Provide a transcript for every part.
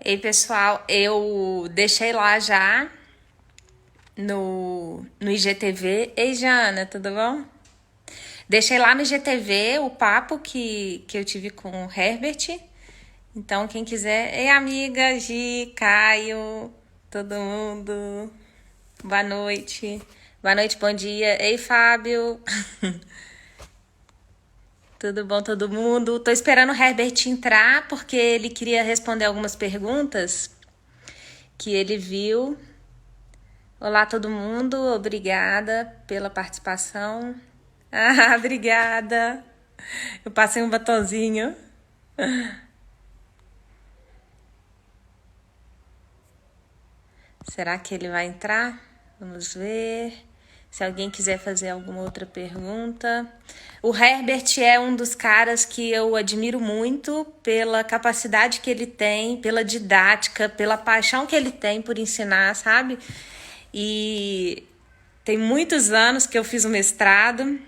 Ei, pessoal, eu deixei lá já no IGTV. Ei, Jana, tudo bom? Deixei lá no IGTV o papo que eu tive com o Herbert. Então, quem quiser. Ei, amiga, Gi, Caio, todo mundo. Boa noite. Boa noite, bom dia. Ei, Fábio. Tudo bom, todo mundo? Tô esperando o Herbert entrar porque ele queria responder algumas perguntas que ele viu. Olá, todo mundo. Obrigada pela participação. Ah, obrigada. Eu passei um batonzinho. Será que ele vai entrar? Vamos ver. Se alguém quiser fazer alguma outra pergunta. O Herbert é um dos caras que eu admiro muito pela capacidade que ele tem, pela didática, pela paixão que ele tem por ensinar, sabe? E tem muitos anos que eu fiz o mestrado,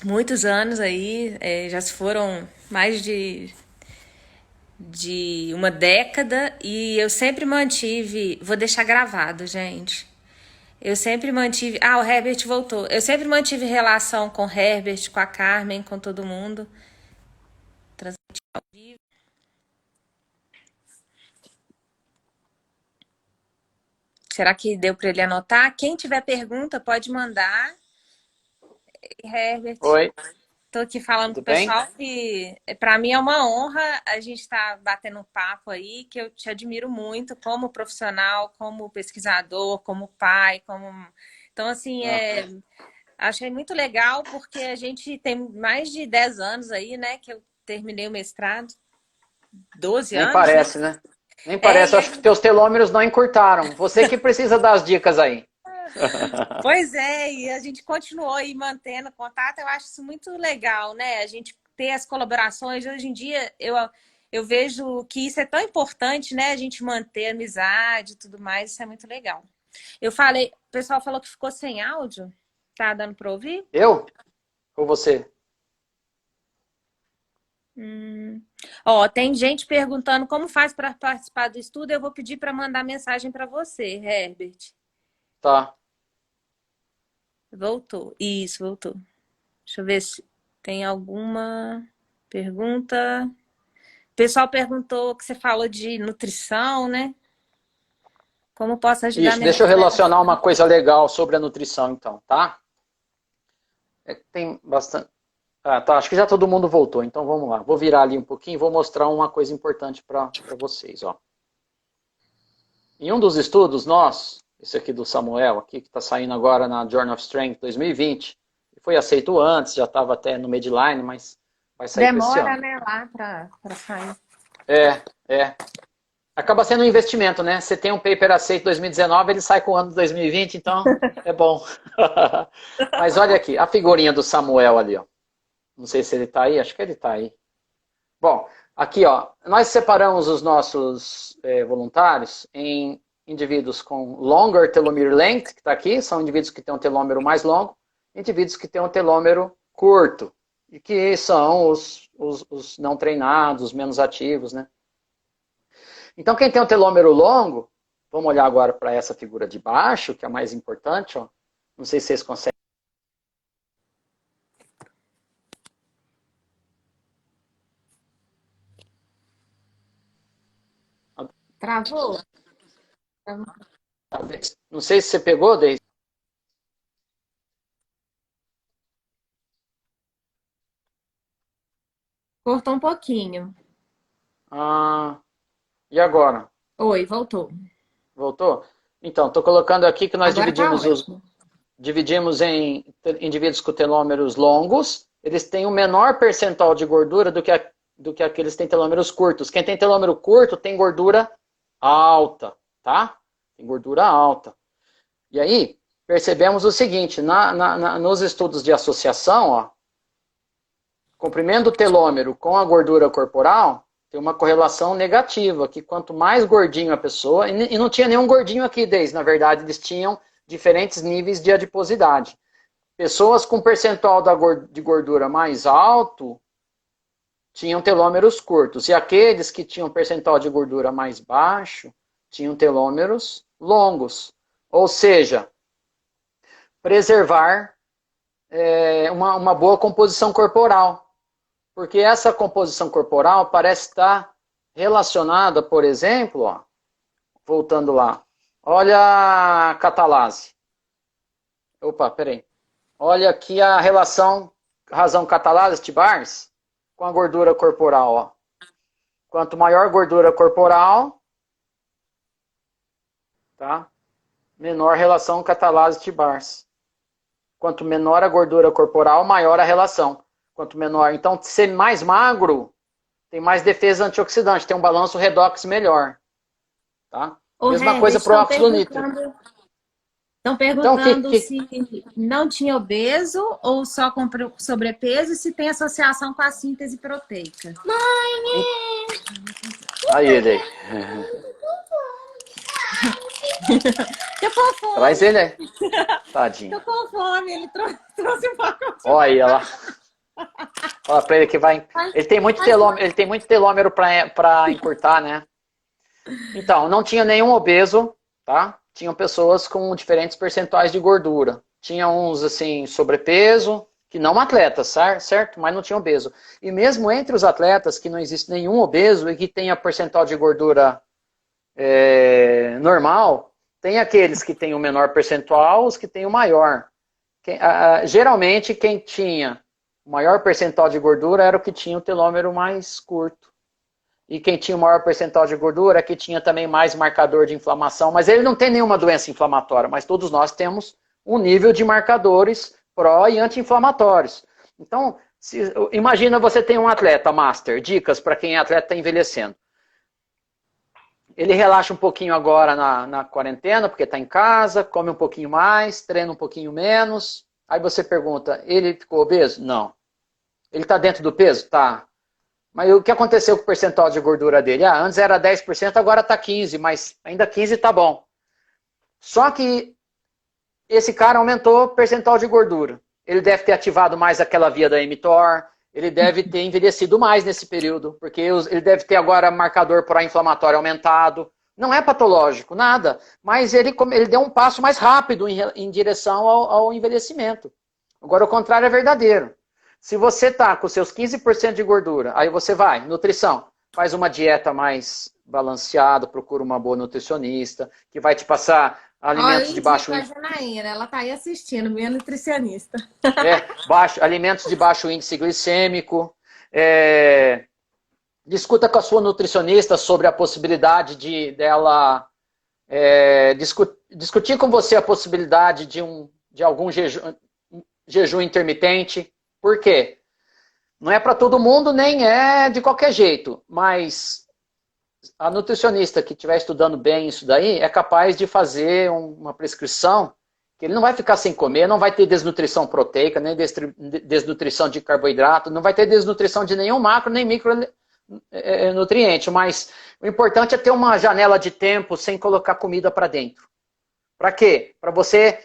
muitos anos aí, já se foram mais de uma década, e eu sempre mantive, vou deixar gravado, gente. Eu sempre mantive, o Herbert voltou. Eu sempre mantive relação com o Herbert, com a Carmen, com todo mundo. Transmitir ao vivo. Será que deu para ele anotar? Quem tiver pergunta pode mandar. Herbert. Oi, Tô aqui falando com tudo o bem? pessoal que para mim é uma honra a gente estar batendo um papo aí, que eu te admiro muito como profissional, como pesquisador, como pai, como. Então, assim, Ah, achei muito legal porque a gente tem mais de 10 anos aí, né, que eu terminei o mestrado, 12 nem anos, né? parece, né? Nem É, parece, e eu a acho que teus telômeros não encurtaram. Você que precisa dar as dicas aí. Pois é, e a gente continuou aí mantendo contato. Eu acho isso muito legal, né? A gente ter as colaborações. Hoje em dia, eu vejo que isso é tão importante, né? A gente manter a amizade e tudo mais. Isso é muito legal. Eu falei, o pessoal falou que ficou sem áudio. Tá dando para ouvir? Eu ou você? Ó, tem gente perguntando como faz para participar do estudo. Eu vou pedir para mandar mensagem para você, Herbert. Tá. Voltou. Isso, voltou. Deixa eu ver se tem alguma pergunta. O pessoal perguntou que você falou de nutrição, né? Como posso ajudar Isso, minha deixa eu colega? relacionar uma coisa legal sobre a nutrição, então, tá? Tem bastante. Ah, tá. Acho que já todo mundo voltou, então vamos lá. Vou virar ali um pouquinho e vou mostrar uma coisa importante para vocês, ó. Em um dos estudos nossos, esse aqui do Samuel, aqui, que está saindo agora na Journal of Strength 2020, foi aceito antes, já estava até no Medline, mas vai sair para esse Demora, ano. né, lá para sair. É, é. Acaba sendo um investimento, né? Você tem um paper aceito em 2019, ele sai com o ano de 2020, então é bom. Mas olha aqui, a figurinha do Samuel ali, ó. Não sei se ele está aí, acho que ele está aí. Bom, aqui, ó, nós separamos os nossos voluntários em indivíduos com longer telomere length, que está aqui, são indivíduos que têm um telômero mais longo, indivíduos que têm um telômero curto, e que são os não treinados, os menos ativos, né? Então, quem tem um telômero longo, vamos olhar agora para essa figura de baixo, que é a mais importante, ó. Não sei se vocês conseguem. Travou? Não sei se você pegou, Deise. Cortou um pouquinho. Ah, e agora? Oi, voltou. Voltou? Então, estou colocando aqui que nós Agora tá dividimos ótimo. dividimos em indivíduos com telômeros longos, eles têm um menor percentual de gordura do que aqueles que têm telômeros curtos. Quem tem telômero curto tem gordura alta, tá? Tem gordura alta. E aí, percebemos o seguinte, nos estudos de associação, ó, comprimento do telômero com a gordura corporal tem uma correlação negativa, que quanto mais gordinho a pessoa, e não tinha nenhum gordinho aqui, desde, na verdade, eles tinham diferentes níveis de adiposidade. Pessoas com percentual de gordura mais alto tinham telômeros curtos. E aqueles que tinham percentual de gordura mais baixo tinham telômeros longos. Ou seja, preservar uma boa composição corporal. Porque essa composição corporal parece estar relacionada, por exemplo, ó, voltando lá, olha a catalase. Opa, peraí. Olha aqui a relação razão catalase T-bars com a gordura corporal. Ó. Quanto maior gordura corporal, tá? Menor relação catalase T-bars. Quanto menor a gordura corporal, maior a relação. Quanto menor. Então, ser mais magro tem mais defesa antioxidante, tem um balanço redox melhor. Tá? Mesma coisa para o óxido nítrico. Estão perguntando se não tinha obeso ou só com sobrepeso e se tem associação com a síntese proteica. Mãe! Aí ele aí. Eu com fome. Traz ele aí. Tadinho. Eu com fome, ele trouxe um pacote. Olha aí, ela. Olha pra ele que vai. Ele tem muito telômero para encurtar, né? Então, não tinha nenhum obeso, tá? Tinham pessoas com diferentes percentuais de gordura. Tinha uns, assim, sobrepeso, que não atletas, certo? Mas não tinha obeso. E mesmo entre os atletas que não existe nenhum obeso e que tenha percentual de gordura normal, tem aqueles que têm o menor percentual, os que têm o maior. Geralmente, quem tinha o maior percentual de gordura era o que tinha o telômero mais curto. E quem tinha o maior percentual de gordura é que tinha também mais marcador de inflamação. Mas ele não tem nenhuma doença inflamatória, mas todos nós temos um nível de marcadores pró- e anti-inflamatórios. Então, imagina você tem um atleta master, dicas para quem é atleta está envelhecendo. Ele relaxa um pouquinho agora na quarentena, porque está em casa, come um pouquinho mais, treina um pouquinho menos. Aí você pergunta, ele ficou obeso? Não. Ele está dentro do peso? Tá. Mas o que aconteceu com o percentual de gordura dele? Antes era 10%, agora está 15%, mas ainda 15% está bom. Só que esse cara aumentou o percentual de gordura. Ele deve ter ativado mais aquela via da mTOR, ele deve ter envelhecido mais nesse período, porque ele deve ter agora marcador pró-inflamatório aumentado. Não é patológico, nada, mas ele deu um passo mais rápido em direção ao envelhecimento. Agora o contrário é verdadeiro. Se você está com seus 15% de gordura, aí você vai, nutrição, faz uma dieta mais balanceada, procura uma boa nutricionista, que vai te passar alimentos de baixo índice. Ela está aí assistindo, minha nutricionista. Alimentos de baixo índice glicêmico. Discuta com a sua nutricionista sobre a possibilidade dela discutir com você a possibilidade de algum jejum intermitente. Por quê? Não é para todo mundo, nem é de qualquer jeito, mas a nutricionista que estiver estudando bem isso daí é capaz de fazer uma prescrição que ele não vai ficar sem comer, não vai ter desnutrição proteica, nem desnutrição de carboidrato, não vai ter desnutrição de nenhum macro, nem micronutriente, mas o importante é ter uma janela de tempo sem colocar comida para dentro. Para quê? Para você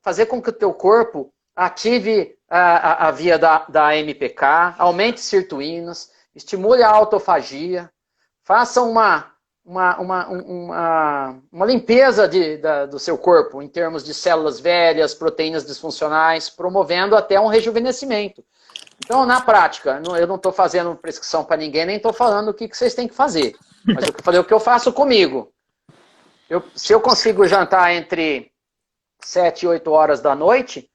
fazer com que o teu corpo ative a via da MPK, aumente sirtuínas, estimule a autofagia, faça uma limpeza do seu corpo em termos de células velhas, proteínas disfuncionais, promovendo até um rejuvenescimento. Então, na prática, eu não estou fazendo prescrição para ninguém, nem estou falando o que vocês têm que fazer. Mas eu falei o que eu faço comigo. Se eu consigo jantar entre 7 e 8 horas da noite,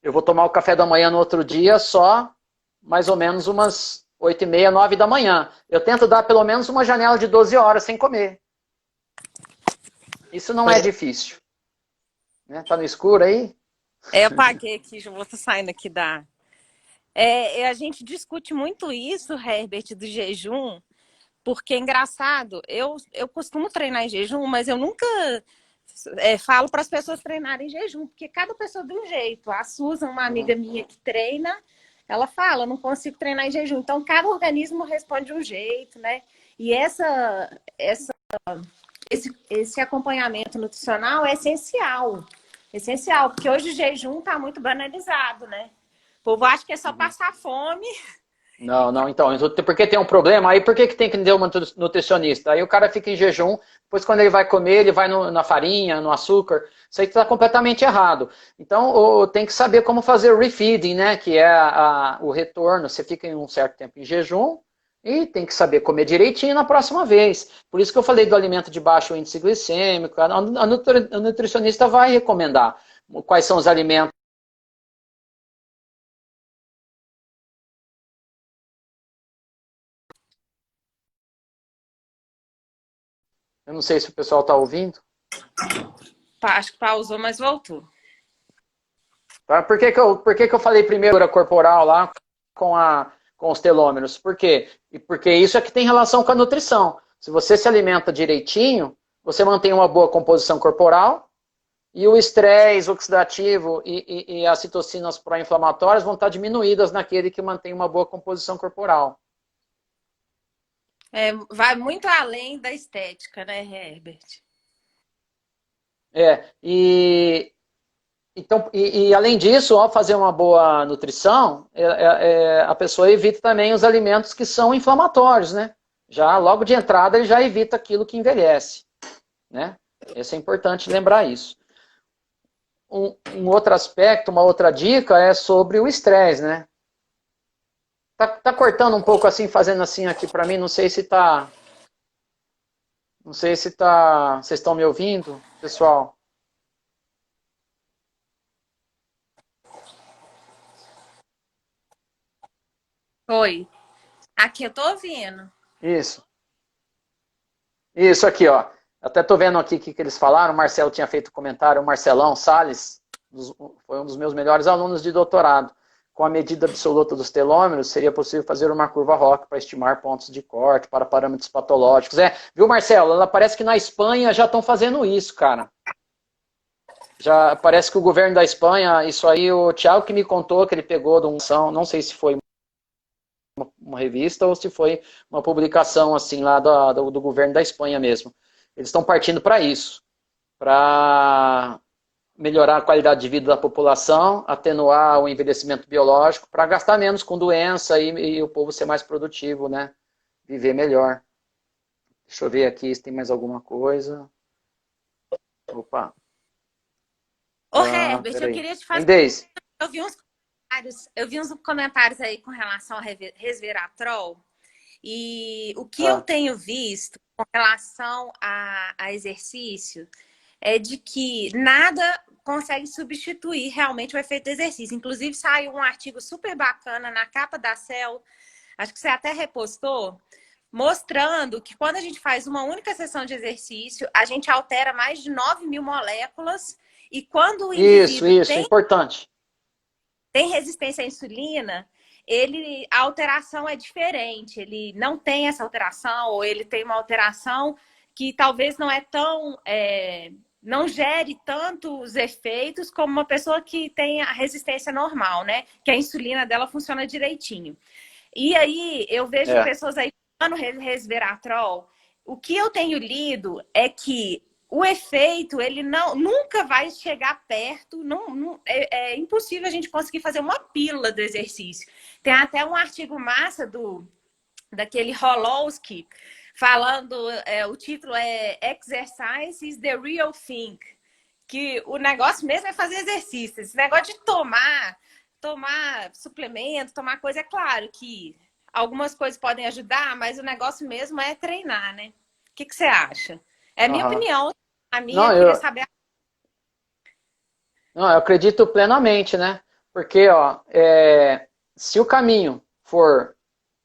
eu vou tomar o café da manhã no outro dia só mais ou menos umas 8h30, 9 da manhã. Eu tento dar pelo menos uma janela de 12 horas sem comer. Isso não é difícil. Né? Tá no escuro aí? Eu apaguei aqui, já vou saindo aqui da... a gente discute muito isso, Herbert, do jejum, porque é engraçado, eu costumo treinar em jejum, mas eu nunca falo para as pessoas treinarem em jejum, porque cada pessoa de um jeito. A Susan, uma amiga minha que treina, ela fala, não consigo treinar em jejum. Então, cada organismo responde de um jeito, né? E esse acompanhamento nutricional é essencial. Essencial, porque hoje o jejum está muito banalizado, né? O povo acha que é só passar fome Não, não, então, porque tem um problema, aí por que tem que ter uma nutricionista? Aí o cara fica em jejum, depois quando ele vai comer, ele vai na farinha, no açúcar, isso aí está completamente errado. Então, tem que saber como fazer o refeeding, né, que é o retorno, você fica em um certo tempo em jejum, e tem que saber comer direitinho na próxima vez. Por isso que eu falei do alimento de baixo índice glicêmico, a nutricionista vai recomendar quais são os alimentos. Eu não sei se o pessoal está ouvindo. Acho que pausou, mas voltou. Tá? Por que eu falei primeiro a corporal lá com os telômeros? Por quê? Porque isso é que tem relação com a nutrição. Se você se alimenta direitinho, você mantém uma boa composição corporal e o estresse oxidativo e as citocinas pró-inflamatórias vão estar diminuídas naquele que mantém uma boa composição corporal. Vai muito além da estética, né, Herbert? Então, além disso, ao fazer uma boa nutrição, a pessoa evita também os alimentos que são inflamatórios, né? Já logo de entrada ele já evita aquilo que envelhece, né? Isso é importante lembrar isso. Um outro aspecto, uma outra dica é sobre o estresse, né? Tá cortando um pouco assim, fazendo assim aqui para mim, não sei se tá... Não sei se tá... Vocês estão me ouvindo, pessoal? Oi. Aqui eu tô ouvindo. Isso. Isso aqui, ó. Até tô vendo aqui o que eles falaram. O Marcelo tinha feito comentário. O Marcelão Salles foi um dos meus melhores alunos de doutorado. Com a medida absoluta dos telômeros, seria possível fazer uma curva ROC para estimar pontos de corte para parâmetros patológicos. Viu, Marcelo? Ela parece que na Espanha já estão fazendo isso, cara. Já parece que o governo da Espanha, isso aí, o Thiago que me contou que ele pegou de não sei se foi uma revista ou se foi uma publicação assim lá do governo da Espanha mesmo. Eles estão partindo para isso, para melhorar a qualidade de vida da população, atenuar o envelhecimento biológico, para gastar menos com doença e o povo ser mais produtivo, né? Viver melhor. Deixa eu ver aqui se tem mais alguma coisa. Opa. Ô, Herbert, eu queria te fazer... Eu vi uns comentários aí com relação ao resveratrol. E o que eu tenho visto com relação a exercício é de que nada consegue substituir realmente o efeito do exercício. Inclusive, saiu um artigo super bacana na capa da Cell, acho que você até repostou, mostrando que quando a gente faz uma única sessão de exercício, a gente altera mais de 9.000 moléculas. E quando o indivíduo importante. Tem resistência à insulina, a alteração é diferente. Ele não tem essa alteração, ou ele tem uma alteração que talvez não é tão... não gere tantos efeitos como uma pessoa que tem a resistência normal, né? Que a insulina dela funciona direitinho. E aí, eu vejo pessoas aí tomando resveratrol. O que eu tenho lido é que o efeito, ele nunca vai chegar perto, é impossível a gente conseguir fazer uma pílula do exercício. Tem até um artigo massa daquele Holowski, falando, o título é Exercise is the Real Thing, que o negócio mesmo é fazer exercício. Esse negócio de tomar suplemento, tomar coisa, é claro que algumas coisas podem ajudar, mas o negócio mesmo é treinar, né? O que você acha? É a minha opinião. A minha, eu queria saber. Não, eu acredito plenamente, né? Porque, se o caminho for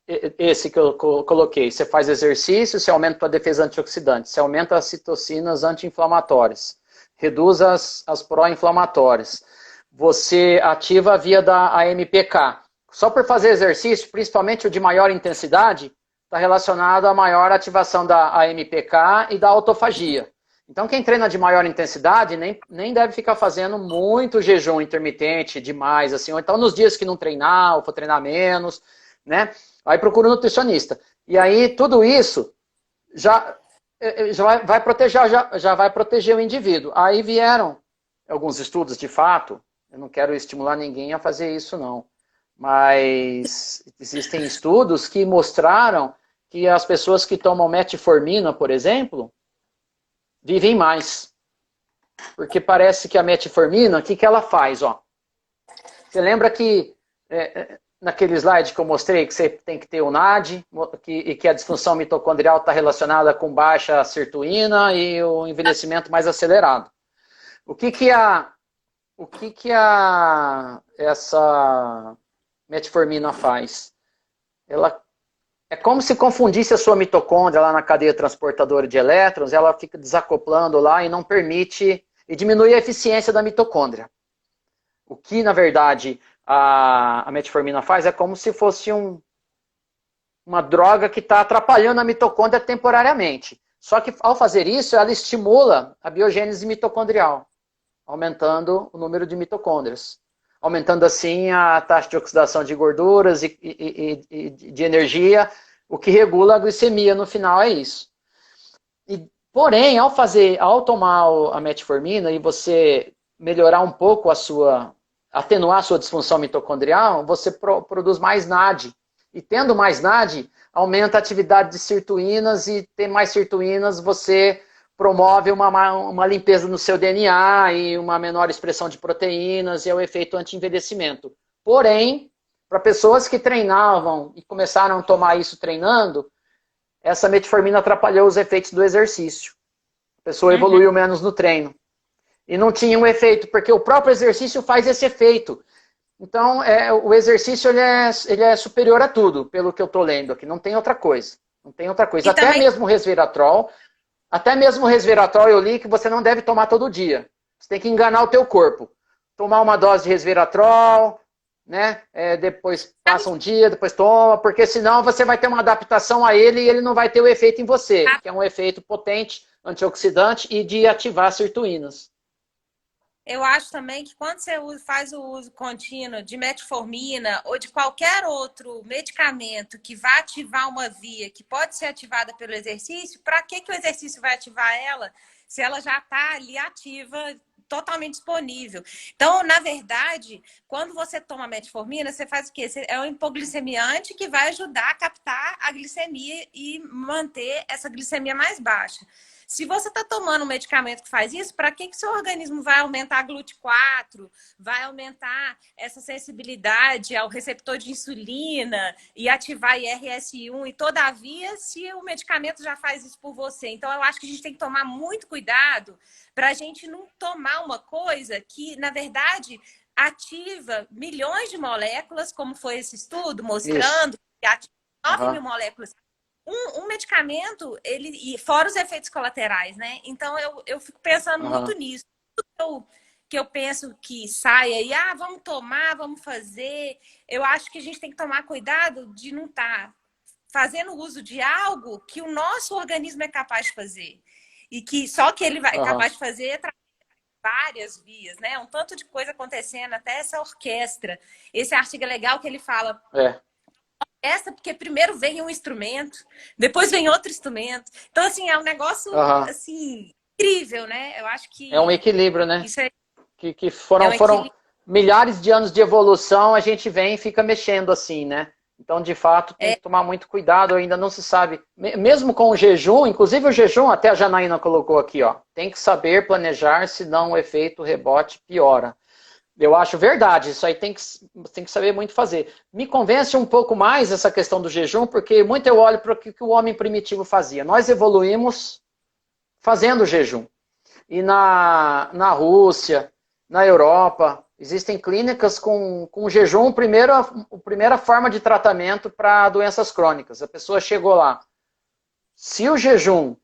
esse que eu coloquei, você faz exercício, você aumenta a defesa antioxidante, você aumenta as citocinas anti-inflamatórias, reduz as pró-inflamatórias, você ativa a via da AMPK. Só por fazer exercício, principalmente o de maior intensidade, está relacionado à maior ativação da AMPK e da autofagia. Então, quem treina de maior intensidade nem deve ficar fazendo muito jejum intermitente demais, assim, ou então nos dias que não treinar, ou for treinar menos, né? Aí procura um nutricionista. E aí, tudo isso já vai proteger o indivíduo. Aí vieram alguns estudos, de fato, eu não quero estimular ninguém a fazer isso, não. Mas existem estudos que mostraram que as pessoas que tomam metformina, por exemplo, vivem mais. Porque parece que a metformina, o que ela faz? Ó? Você lembra que naquele slide que eu mostrei que você tem que ter o NAD e que a disfunção mitocondrial está relacionada com baixa sirtuína e o envelhecimento mais acelerado. O que essa metformina faz? Ela é como se confundisse a sua mitocôndria lá na cadeia transportadora de elétrons, ela fica desacoplando lá e não permite, e diminui a eficiência da mitocôndria. O que, na verdade, a metformina faz é como se fosse uma droga que está atrapalhando a mitocôndria temporariamente. Só que, ao fazer isso, ela estimula a biogênese mitocondrial, aumentando o número de mitocôndrias. Aumentando, assim, a taxa de oxidação de gorduras e de energia, o que regula a glicemia no final é isso. Porém, ao tomar a metformina e você melhorar um pouco atenuar a sua disfunção mitocondrial, você produz mais NAD. E tendo mais NAD, aumenta a atividade de sirtuínas, e ter mais sirtuínas, você promove uma limpeza no seu DNA e uma menor expressão de proteínas, e é o efeito anti-envelhecimento. Porém, para pessoas que treinavam e começaram a tomar isso treinando, essa metformina atrapalhou os efeitos do exercício. A pessoa evoluiu menos no treino. E não tinha um efeito, porque o próprio exercício faz esse efeito. Então, o exercício ele é superior a tudo, pelo que eu estou lendo aqui. Não tem outra coisa. Não tem outra coisa. Até mesmo resveratrol eu li que você não deve tomar todo dia. Você tem que enganar o teu corpo. Tomar uma dose de resveratrol, né? Depois passa um dia, depois toma, porque senão você vai ter uma adaptação a ele e ele não vai ter o efeito em você, que é um efeito potente, antioxidante e de ativar sirtuínas. Eu acho também que quando você faz o uso contínuo de metformina ou de qualquer outro medicamento que vai ativar uma via que pode ser ativada pelo exercício, para que o exercício vai ativar ela se ela já está ali ativa, totalmente disponível? Então, na verdade, quando você toma metformina, você faz o quê? É um hipoglicemiante que vai ajudar a captar a glicemia e manter essa glicemia mais baixa. Se você está tomando um medicamento que faz isso, para que seu organismo vai aumentar a GLUT4, vai aumentar essa sensibilidade ao receptor de insulina e ativar IRS1 e todavia, se o medicamento já faz isso por você? Então, eu acho que a gente tem que tomar muito cuidado para a gente não tomar uma coisa que, na verdade, ativa milhões de moléculas, como foi esse estudo mostrando que ativa 9 mil moléculas. Um medicamento, e fora os efeitos colaterais, né? Então, eu fico pensando muito nisso. Tudo que eu penso que saia e, vamos tomar, vamos fazer. Eu acho que a gente tem que tomar cuidado de não estar fazendo uso de algo que o nosso organismo é capaz de fazer. E que só que ele é capaz de fazer através de várias vias, né? Um tanto de coisa acontecendo, até essa orquestra. Esse artigo é legal que ele fala... porque primeiro vem um instrumento, depois vem outro instrumento. Então, assim, é um negócio assim, incrível, né? Eu acho que... É um equilíbrio, né? Isso é... Que foram milhares de anos de evolução, a gente vem e fica mexendo assim, né? Então, de fato, tem que tomar muito cuidado, ainda não se sabe. Mesmo com o jejum, inclusive o jejum, até a Janaína colocou aqui, ó, tem que saber planejar, senão o efeito rebote piora. Eu acho verdade, isso aí tem que saber muito fazer. Me convence um pouco mais essa questão do jejum, porque muito eu olho para o que o homem primitivo fazia. Nós evoluímos fazendo jejum. E na Rússia, na Europa, existem clínicas com jejum, primeira forma de tratamento para doenças crônicas. A pessoa chegou lá. Se o jejum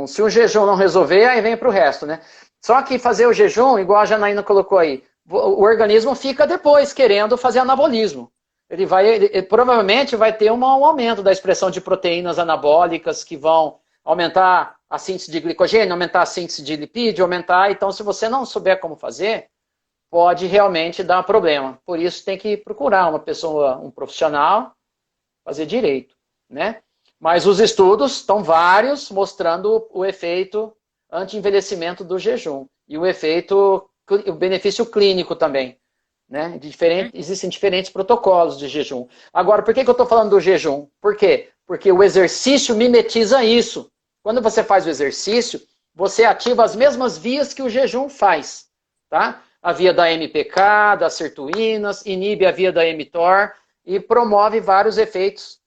se o jejum não resolver, aí vem para o resto, né? Só que fazer o jejum, igual a Janaína colocou aí, o organismo fica depois querendo fazer anabolismo. Ele provavelmente vai ter um aumento da expressão de proteínas anabólicas que vão aumentar a síntese de glicogênio, aumentar a síntese de lipídio, aumentar. Então, se você não souber como fazer, pode realmente dar problema. Por isso, tem que procurar uma pessoa, um profissional, fazer direito, né? Mas os estudos estão vários mostrando o efeito anti-envelhecimento do jejum. E o efeito o benefício clínico também. Né? Existem diferentes protocolos de jejum. Agora, por que eu estou falando do jejum? Por quê? Porque o exercício mimetiza isso. Quando você faz o exercício, você ativa as mesmas vias que o jejum faz. Tá? A via da MPK, das sirtuínas, inibe a via da mTOR e promove vários efeitos,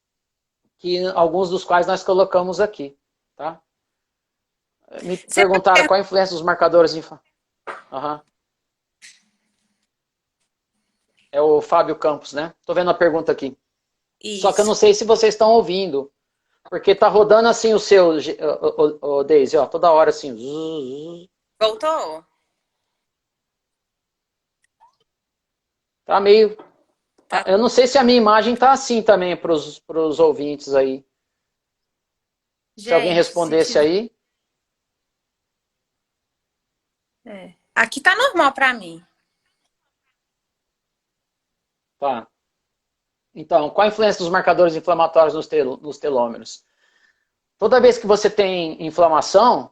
que alguns dos quais nós colocamos aqui. Tá? Me perguntaram qual a influência dos marcadores de... Uhum. É o Fábio Campos, né? Tô vendo a pergunta aqui. Isso. Só que eu não sei se vocês estão ouvindo. Porque tá rodando assim o seu, o Deise, ó, toda hora assim. Voltou? Tá meio... Tá. Eu não sei se a minha imagem tá assim também pros ouvintes aí. Gente, se alguém respondesse aí. Aqui tá normal para mim. Tá. Então, qual a influência dos marcadores inflamatórios nos telômeros? Toda vez que você tem inflamação,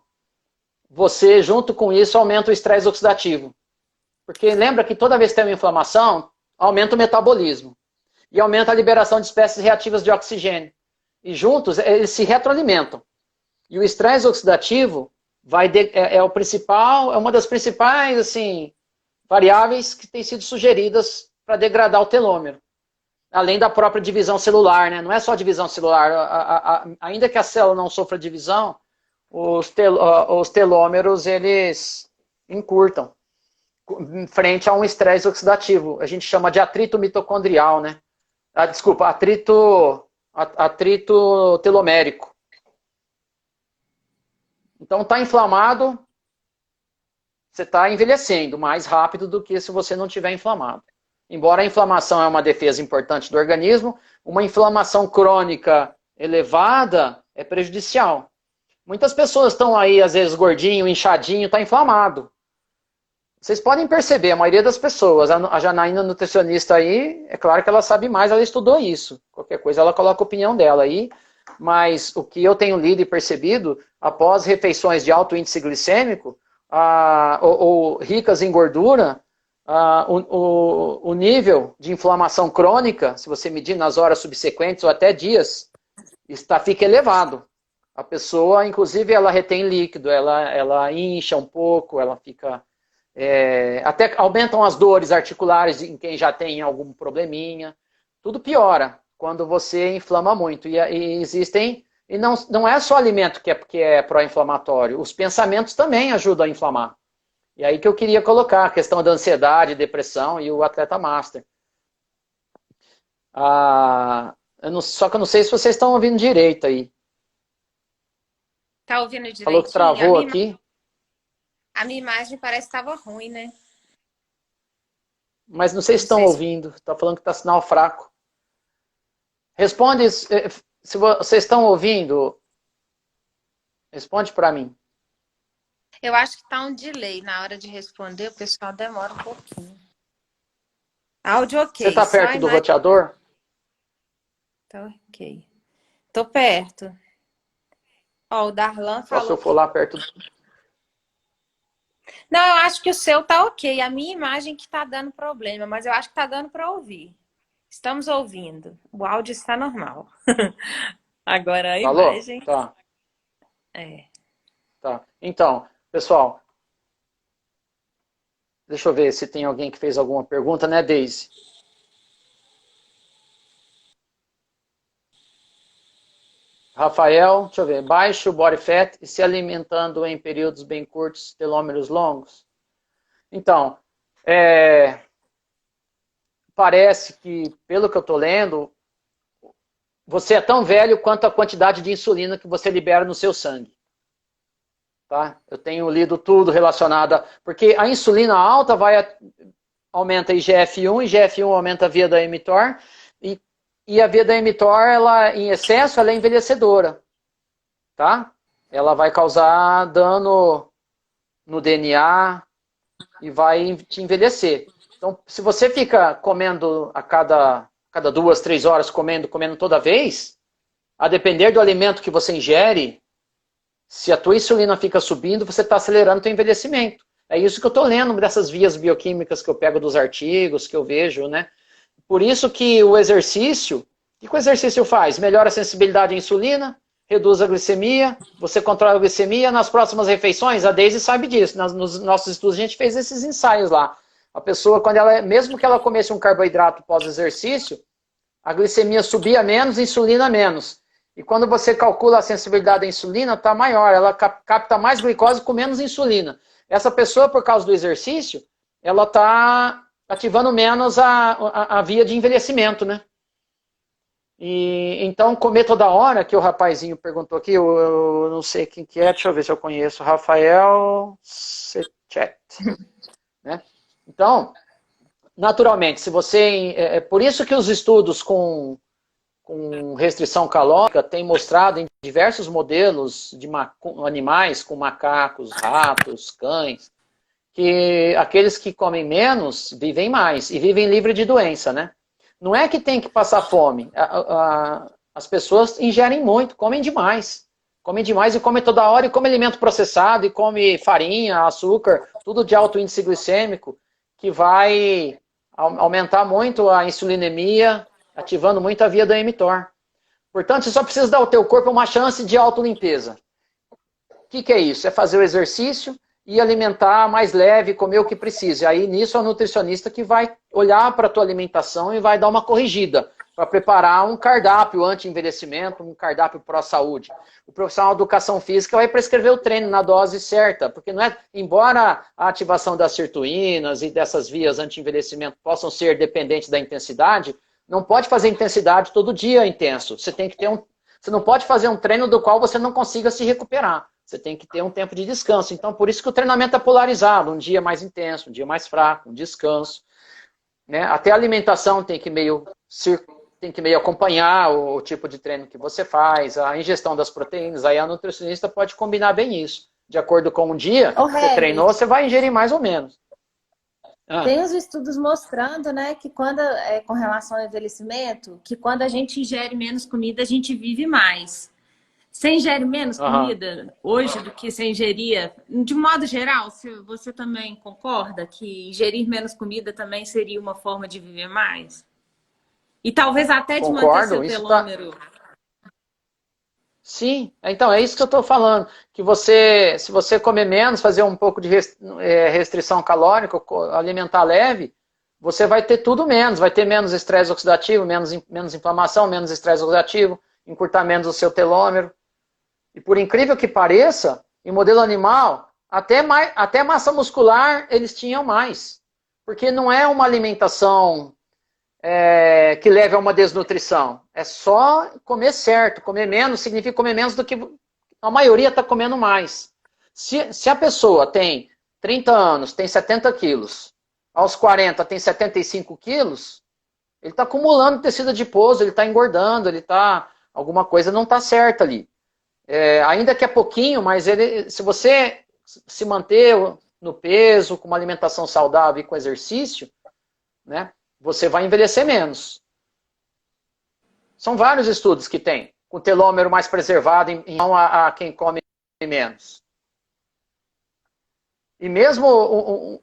você, junto com isso, aumenta o estresse oxidativo. Porque lembra que toda vez que tem uma inflamação, aumenta o metabolismo. E aumenta a liberação de espécies reativas de oxigênio. E juntos, eles se retroalimentam. E o estresse oxidativo é uma das principais assim, variáveis que têm sido sugeridas para degradar o telômero. Além da própria divisão celular, né? Não é só divisão celular. Ainda que a célula não sofra divisão, os telômeros, eles encurtam frente a um estresse oxidativo. A gente chama de atrito mitocondrial, né? Desculpa, atrito telomérico. Então, está inflamado, você está envelhecendo mais rápido do que se você não tiver inflamado. Embora a inflamação é uma defesa importante do organismo, uma inflamação crônica elevada é prejudicial. Muitas pessoas estão aí, às vezes, gordinho, inchadinho, está inflamado. Vocês podem perceber, a maioria das pessoas, a Janaína, nutricionista aí, é claro que ela sabe mais, ela estudou isso. Qualquer coisa ela coloca a opinião dela aí. Mas o que eu tenho lido e percebido, após refeições de alto índice glicêmico, ou ricas em gordura, o nível de inflamação crônica, se você medir nas horas subsequentes ou até dias, fica elevado. A pessoa, inclusive, ela retém líquido, ela incha um pouco, ela fica... até aumentam as dores articulares em quem já tem algum probleminha. Tudo piora quando você inflama muito. E existem... E não é só alimento que é pró-inflamatório, os pensamentos também ajudam a inflamar. E aí que eu queria colocar a questão da ansiedade, depressão e o atleta master. Só que eu não sei se vocês estão ouvindo direito aí. Tá ouvindo direito? Falou que travou aqui. A minha imagem parece que estava ruim, né? Mas não sei se estão ouvindo. Está falando que está sinal fraco. Responde, se vocês estão ouvindo, responde para mim. Eu acho que está um delay na hora de responder, o pessoal demora um pouquinho. Áudio ok. Você está perto do roteador? Tá ok. Tô perto. Ó, o Darlan falou... Só se eu for lá perto... Não, eu acho que o seu tá ok. A minha imagem que tá dando problema, mas eu acho que tá dando para ouvir. Estamos ouvindo. O áudio está normal. Agora a imagem... Tá. Tá. Então, pessoal, deixa eu ver se tem alguém que fez alguma pergunta, né, Deise? Rafael, deixa eu ver, baixo body fat e se alimentando em períodos bem curtos, telômeros longos? Então, parece que, pelo que eu estou lendo, você é tão velho quanto a quantidade de insulina que você libera no seu sangue. Tá? Eu tenho lido tudo relacionado porque a insulina alta aumenta IGF-1, IGF-1 aumenta a via da mTOR, e a via da mTOR, em excesso, ela é envelhecedora. Tá? Ela vai causar dano no DNA e vai te envelhecer. Então, se você fica comendo a cada 2, 3 horas, comendo toda vez, a depender do alimento que você ingere, se a tua insulina fica subindo, você está acelerando o teu envelhecimento. É isso que eu estou lendo dessas vias bioquímicas que eu pego dos artigos, que eu vejo, né? Por isso que o exercício, o que o exercício faz? Melhora a sensibilidade à insulina, reduz a glicemia, você controla a glicemia nas próximas refeições, a Daisy sabe disso, nos nossos estudos a gente fez esses ensaios lá. A pessoa, quando ela, mesmo que ela comesse um carboidrato pós-exercício, a glicemia subia menos, a insulina menos. E quando você calcula a sensibilidade à insulina, está maior, ela capta mais glicose com menos insulina. Essa pessoa, por causa do exercício, ela está ativando menos a via de envelhecimento, né? E, então, comer toda hora, que o rapazinho perguntou aqui, eu não sei quem que é, deixa eu ver se eu conheço, Rafael Sechet, né? Então, naturalmente, se você... É por isso que os estudos com restrição calórica têm mostrado em diversos modelos de animais, com macacos, ratos, cães, que aqueles que comem menos vivem mais e vivem livre de doença, né? Não é que tem que passar fome. As pessoas ingerem muito, comem demais. Comem demais e comem toda hora, e comem alimento processado, e comem farinha, açúcar, tudo de alto índice glicêmico, que vai aumentar muito a insulinemia, ativando muito a via da mTOR. Portanto, você só precisa dar ao teu corpo uma chance de autolimpeza. O que é isso? É fazer o exercício e alimentar mais leve, comer o que precisa. E aí, nisso, é o nutricionista que vai olhar para a tua alimentação e vai dar uma corrigida para preparar um cardápio anti-envelhecimento, um cardápio pró-saúde. O profissional de educação física vai prescrever o treino na dose certa, porque não é, embora a ativação das sirtuínas e dessas vias anti-envelhecimento possam ser dependentes da intensidade, não pode fazer intensidade todo dia intenso. Você tem que ter você não pode fazer um treino do qual você não consiga se recuperar. Você tem que ter um tempo de descanso. Então, por isso que o treinamento é polarizado. Um dia mais intenso, um dia mais fraco, um descanso. Né? Até a alimentação tem que meio acompanhar o tipo de treino que você faz, a ingestão das proteínas. Aí a nutricionista pode combinar bem isso. De acordo com o dia que você treinou, você vai ingerir mais ou menos. Tem os estudos mostrando, né, que quando, com relação ao envelhecimento, que quando a gente ingere menos comida, a gente vive mais. Você ingere menos comida hoje do que você ingeria? De modo geral, você também concorda que ingerir menos comida também seria uma forma de viver mais? E talvez até de manter seu telômero. Sim, então é isso que eu estou falando. Que se você comer menos, fazer um pouco de restrição calórica, alimentar leve, você vai ter tudo menos. Vai ter menos estresse oxidativo, menos inflamação, menos estresse oxidativo, encurtar menos o seu telômero. E por incrível que pareça, em modelo animal, até massa muscular eles tinham mais. Porque não é uma alimentação que leve a uma desnutrição. É só comer certo. Comer menos significa comer menos do que a maioria está comendo mais. Se a pessoa tem 30 anos, tem 70 quilos, aos 40 tem 75 quilos, ele está acumulando tecido adiposo, ele está engordando, alguma coisa não está certa ali. Ainda que é pouquinho, mas se você se manter no peso, com uma alimentação saudável e com exercício, né, você vai envelhecer menos. São vários estudos que tem, com telômero mais preservado em relação a quem come menos. E mesmo,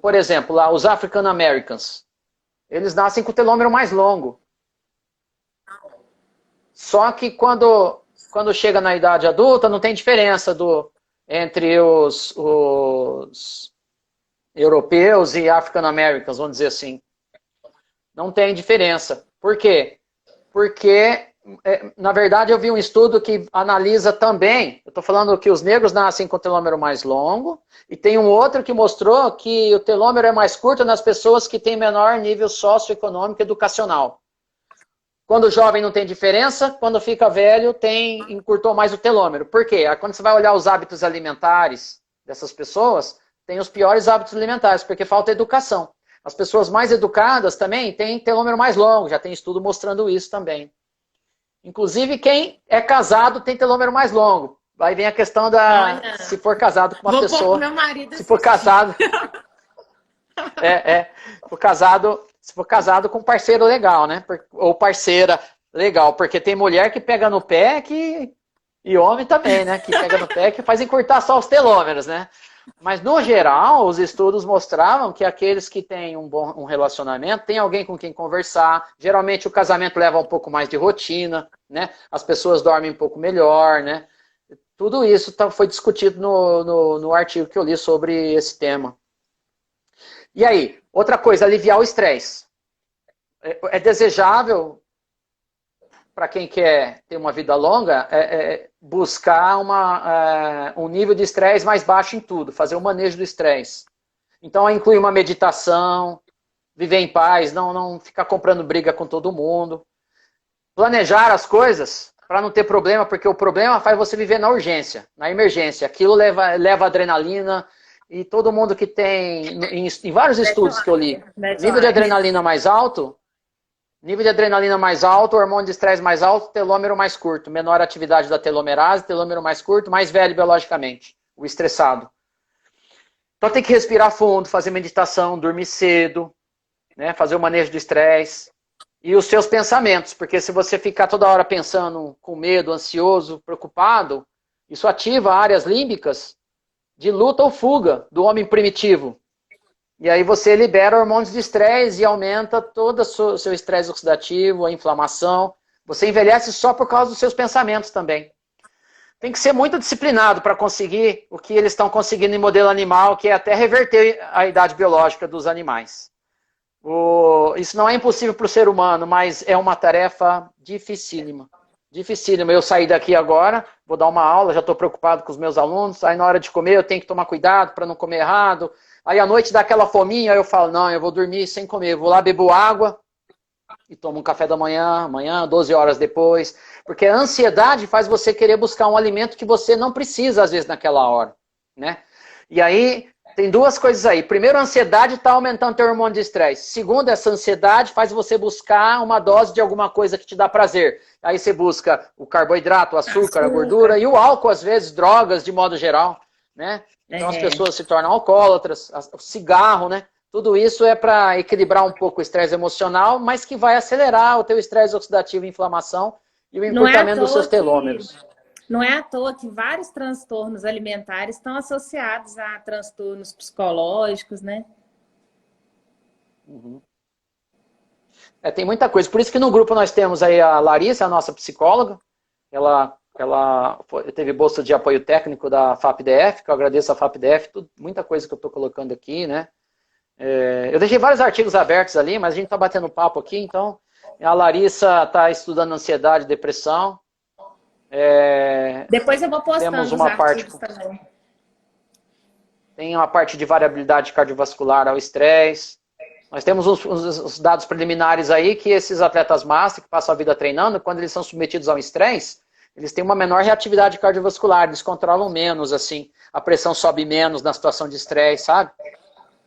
por exemplo, lá, os African Americans, eles nascem com o telômero mais longo. Só que quando chega na idade adulta, não tem diferença entre os europeus e African Americans, vamos dizer assim. Não tem diferença. Por quê? Porque, na verdade, eu vi um estudo que analisa também, eu estou falando que os negros nascem com o telômero mais longo, e tem um outro que mostrou que o telômero é mais curto nas pessoas que têm menor nível socioeconômico e educacional. Quando jovem não tem diferença, quando fica velho encurtou mais o telômero. Por quê? Quando você vai olhar os hábitos alimentares dessas pessoas, tem os piores hábitos alimentares, porque falta educação. As pessoas mais educadas também têm telômero mais longo, já tem estudo mostrando isso também. Inclusive, quem é casado tem telômero mais longo. Aí vem a questão se for casado com uma pessoa... Vou pôr meu marido se for casado... Se for casado com um parceiro legal, né? Ou parceira legal, porque tem mulher que pega no pé e homem também, né? Que pega no pé que faz encurtar só os telômeros, né? Mas, no geral, os estudos mostravam que aqueles que têm um relacionamento, tem alguém com quem conversar. Geralmente, o casamento leva um pouco mais de rotina, né? As pessoas dormem um pouco melhor, né? Tudo isso foi discutido no artigo que eu li sobre esse tema. E aí, outra coisa, aliviar o estresse. É desejável, para quem quer ter uma vida longa, buscar um nível de estresse mais baixo em tudo, fazer o manejo do estresse. Então, inclui uma meditação, viver em paz, não ficar comprando briga com todo mundo. Planejar as coisas para não ter problema, porque o problema faz você viver na urgência, na emergência. Aquilo leva adrenalina, e todo mundo que tem, em vários estudos que eu li, nível de adrenalina mais alto, hormônio de estresse mais alto, telômero mais curto, menor atividade da telomerase, telômero mais curto, mais velho biologicamente, o estressado. Então tem que respirar fundo, fazer meditação, dormir cedo, né, fazer o manejo do estresse. E os seus pensamentos, porque se você ficar toda hora pensando com medo, ansioso, preocupado, isso ativa áreas límbicas de luta ou fuga do homem primitivo. E aí você libera hormônios de estresse e aumenta todo o seu estresse oxidativo, a inflamação. Você envelhece só por causa dos seus pensamentos também. Tem que ser muito disciplinado para conseguir o que eles estão conseguindo em modelo animal, que é até reverter a idade biológica dos animais. Isso não é impossível para o ser humano, mas é uma tarefa dificílima. Dificílima. Eu saí daqui agora, vou dar uma aula, já estou preocupado com os meus alunos, aí na hora de comer eu tenho que tomar cuidado para não comer errado. Aí à noite dá aquela fominha, aí eu falo, não, eu vou dormir sem comer, eu vou lá, bebo água e tomo um café da manhã, 12 horas depois. Porque a ansiedade faz você querer buscar um alimento que você não precisa, às vezes, naquela hora, né? E aí, tem duas coisas aí. Primeiro, a ansiedade está aumentando o teu hormônio de estresse. Segundo, essa ansiedade faz você buscar uma dose de alguma coisa que te dá prazer. Aí você busca o carboidrato, o açúcar, a gordura e o álcool, às vezes, drogas, de modo geral, né? Então as pessoas se tornam alcoólatras, o cigarro, né? Tudo isso é para equilibrar um pouco o estresse emocional, mas que vai acelerar o teu estresse oxidativo e inflamação e o encurtamento dos seus telômeros. Não é à toa que vários transtornos alimentares estão associados a transtornos psicológicos, né? Uhum. Tem muita coisa. Por isso que no grupo nós temos aí a Larissa, a nossa psicóloga. Ela teve bolsa de apoio técnico da FAPDF, que eu agradeço a FAPDF, muita coisa que eu estou colocando aqui, né? Eu deixei vários artigos abertos ali, mas a gente está batendo papo aqui, então a Larissa está estudando ansiedade e depressão. Depois eu vou postando temos uma parte também. Tem uma parte de variabilidade cardiovascular ao estresse. Nós temos os dados preliminares aí que esses atletas master que passam a vida treinando, quando eles são submetidos ao estresse, eles têm uma menor reatividade cardiovascular, eles controlam menos, assim, a pressão sobe menos na situação de estresse, sabe?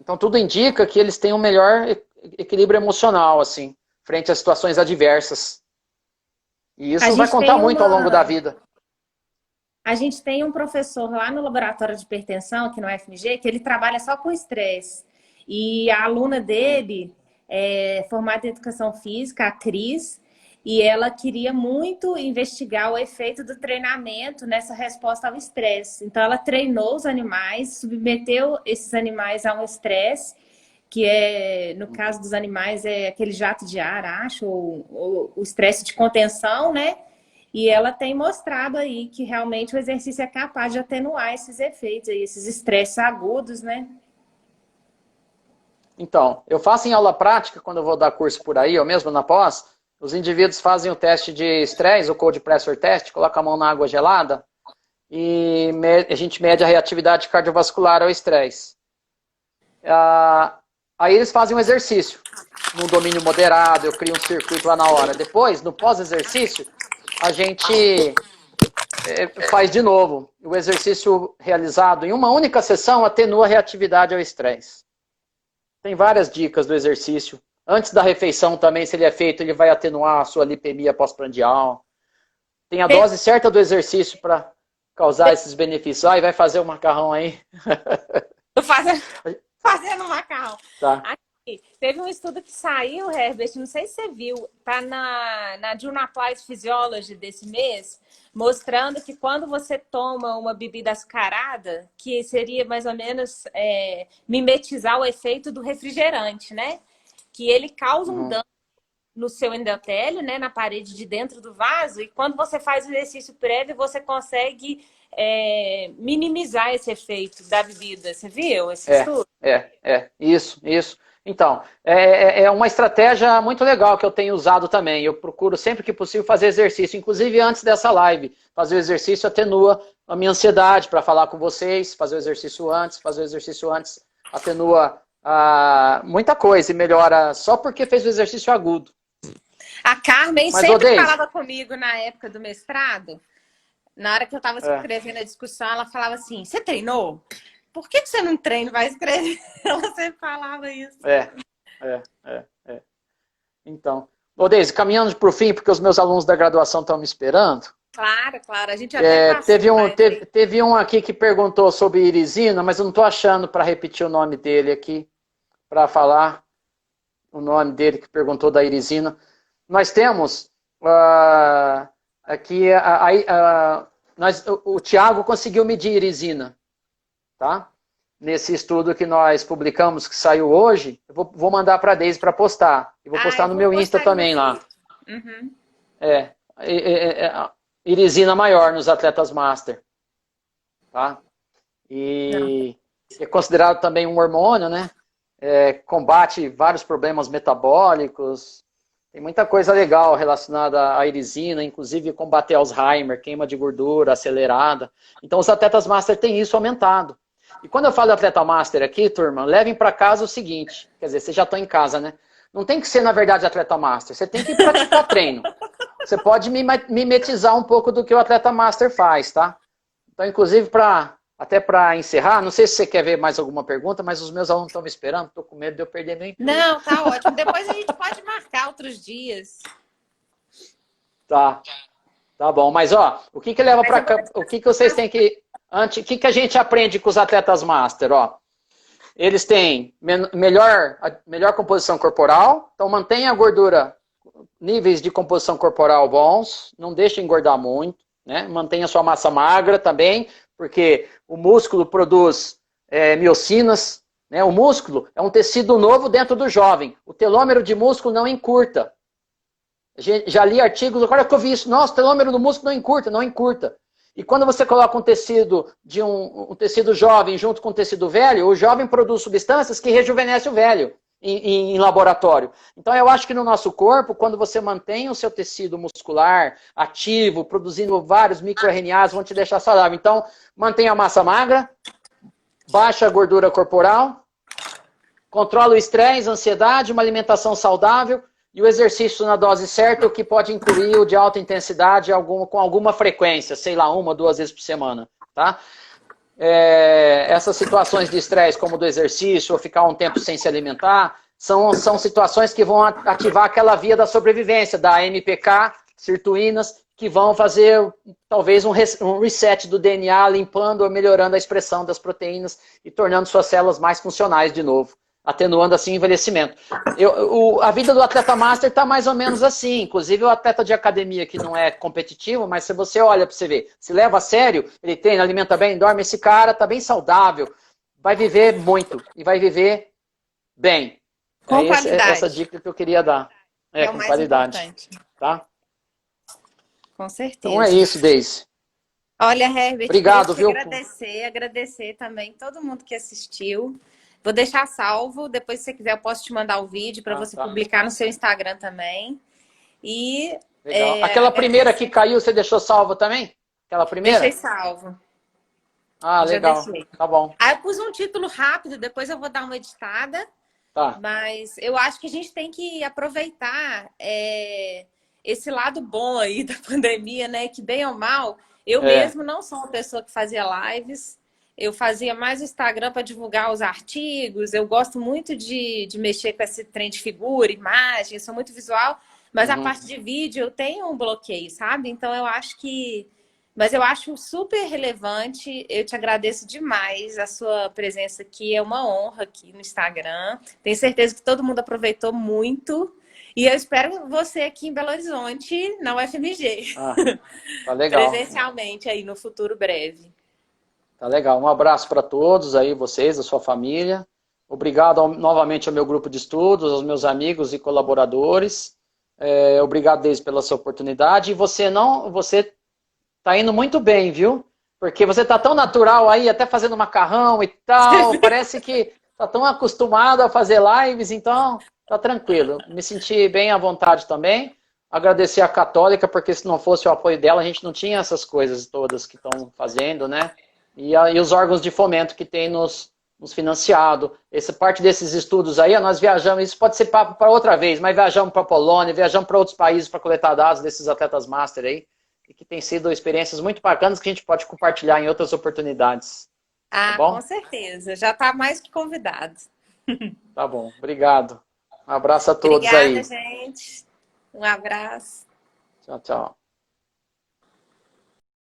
Então tudo indica que eles têm um melhor equilíbrio emocional, assim, frente a situações adversas. E isso vai contar muito ao longo da vida. A gente tem um professor lá no laboratório de hipertensão, aqui no UFMG, que ele trabalha só com estresse. E a aluna dele é formada em educação física, a Cris, e ela queria muito investigar o efeito do treinamento nessa resposta ao estresse. Então ela treinou os animais, submeteu esses animais a um estresse, que é, no caso dos animais, é aquele jato de ar, acho, ou o estresse de contenção, né? E ela tem mostrado aí que realmente o exercício é capaz de atenuar esses efeitos aí, esses estresses agudos, né? Então, eu faço em aula prática, quando eu vou dar curso por aí, ou mesmo na pós, os indivíduos fazem o teste de estresse, o cold pressure test, coloca a mão na água gelada e a gente mede a reatividade cardiovascular ao estresse. Aí eles fazem um exercício, num domínio moderado, eu crio um circuito lá na hora. Depois, no pós-exercício, a gente faz de novo. O exercício realizado em uma única sessão atenua a reatividade ao estresse. Tem várias dicas do exercício. Antes da refeição também, se ele é feito, ele vai atenuar a sua lipemia pós-prandial. Tem a dose certa do exercício para causar esses benefícios. Ai, vai fazer o macarrão aí. Tô fazendo macarrão. Tá. Teve um estudo que saiu, Herbert, não sei se você viu, tá na Journal Applied Physiology desse mês, mostrando que quando você toma uma bebida açucarada, que seria mais ou menos mimetizar o efeito do refrigerante, né? Que ele causa um dano no seu endotélio, né, na parede de dentro do vaso, e quando você faz o exercício prévio, você consegue minimizar esse efeito da bebida. Você viu esse estudo? Isso. Então, é uma estratégia muito legal que eu tenho usado também. Eu procuro sempre que possível fazer exercício, inclusive antes dessa live. Fazer o exercício atenua a minha ansiedade para falar com vocês, fazer o exercício antes atenua muita coisa e melhora só porque fez o exercício agudo. A Carmen Mas, sempre falava comigo na época do mestrado, na hora que eu estava escrevendo a discussão, ela falava assim, você treinou? Por que você não treina e vai escrever? Ela sempre falava isso. Então, Deise, caminhando para o fim, porque os meus alunos da graduação estão me esperando. Claro, a gente até passou, teve um aqui que perguntou sobre irisina, mas eu não estou achando para repetir o nome dele aqui, para falar o nome dele que perguntou da irisina. Nós temos aqui, o Tiago conseguiu medir irisina, tá? Nesse estudo que nós publicamos, que saiu hoje, eu vou mandar para a Deise para postar. E vou postar no meu Insta também lá. Uhum. Irisina maior nos atletas master. Tá? E é considerado também um hormônio, né? Combate vários problemas metabólicos. Tem muita coisa legal relacionada à irisina, inclusive combater Alzheimer, queima de gordura acelerada. Então os atletas master têm isso aumentado. E quando eu falo de atleta master aqui, turma, levem para casa o seguinte, quer dizer, vocês já estão em casa, né? Não tem que ser, na verdade, atleta master, você tem que praticar treino. Você pode mimetizar um pouco do que o atleta master faz, tá? Então, inclusive, até para encerrar, não sei se você quer ver mais alguma pergunta, mas os meus alunos estão me esperando, estou com medo de eu perder meu emprego. Não, tá ótimo. Depois a gente pode marcar outros dias. Tá bom. Mas, o que leva para cá? O que vocês têm que... O que a gente aprende com os atletas master? Eles têm melhor composição corporal, então mantenha a gordura, níveis de composição corporal bons, não deixe engordar muito, né? Mantenha sua massa magra também, porque o músculo produz miocinas, né? O músculo é um tecido novo dentro do jovem. O telômero de músculo não encurta. Já li artigos, agora que eu vi isso, nossa, o telômero do músculo não encurta. E quando você coloca um tecido de um tecido jovem junto com um tecido velho, o jovem produz substâncias que rejuvenescem o velho em laboratório. Então eu acho que no nosso corpo, quando você mantém o seu tecido muscular ativo, produzindo vários microRNAs, vão te deixar saudável. Então mantenha a massa magra, baixa a gordura corporal, controla o estresse, a ansiedade, uma alimentação saudável, e o exercício na dose certa, o que pode incluir o de alta intensidade com alguma frequência, sei lá, 1 ou 2 vezes por semana, tá? Essas situações de estresse, como do exercício, ou ficar um tempo sem se alimentar, são situações que vão ativar aquela via da sobrevivência, da MPK, sirtuínas, que vão fazer, talvez, um reset do DNA, limpando ou melhorando a expressão das proteínas e tornando suas células mais funcionais de novo, atenuando assim o envelhecimento. A vida do atleta master está mais ou menos assim. Inclusive o atleta de academia que não é competitivo, mas se você olha para você ver, se leva a sério, ele treina, alimenta bem, dorme, esse cara está bem saudável, vai viver muito e vai viver bem. Com qualidade. Essa dica que eu queria dar. Com qualidade. Importante. Tá? Com certeza. Então é isso, Deise. Olha, Herbert, obrigado, viu? Agradecer também todo mundo que assistiu. Vou deixar salvo, depois se você quiser eu posso te mandar o vídeo para você publicar no seu Instagram também. E aquela primeira que caiu, você deixou salvo também? Aquela primeira? Deixei salvo. Legal. Tá bom. Aí eu pus um título rápido, depois eu vou dar uma editada. Tá. Mas eu acho que a gente tem que aproveitar esse lado bom aí da pandemia, né? Que bem ou mal, eu mesmo não sou uma pessoa que fazia lives. Eu fazia mais o Instagram para divulgar os artigos. Eu gosto muito de mexer com esse trem de figura, imagem. Eu sou muito visual. Mas a parte de vídeo eu tenho um bloqueio, sabe? Então eu acho que Mas eu acho super relevante. Eu te agradeço demais a sua presença aqui. É uma honra aqui no Instagram. Tenho certeza que todo mundo aproveitou muito. E eu espero você aqui em Belo Horizonte, na UFMG. Tá legal. Presencialmente aí no futuro breve. Tá legal. Um abraço para todos aí, vocês, a sua família. Obrigado novamente ao meu grupo de estudos, aos meus amigos e colaboradores. Obrigado deles pela sua oportunidade. E você tá indo muito bem, viu? Porque você tá tão natural aí, até fazendo macarrão e tal. Parece que tá tão acostumado a fazer lives, então tá tranquilo. Me senti bem à vontade também. Agradecer a Católica, porque se não fosse o apoio dela, a gente não tinha essas coisas todas que estão fazendo, né? E os órgãos de fomento que tem nos financiado. Essa parte desses estudos aí, nós viajamos, isso pode ser para outra vez, mas viajamos para a Polônia, viajamos para outros países para coletar dados desses atletas master aí, e que tem sido experiências muito bacanas que a gente pode compartilhar em outras oportunidades. Tá bom? Com certeza. Já está mais que convidado. Tá bom, obrigado. Um abraço a todos aí. Obrigada, gente. Um abraço. Tchau, tchau.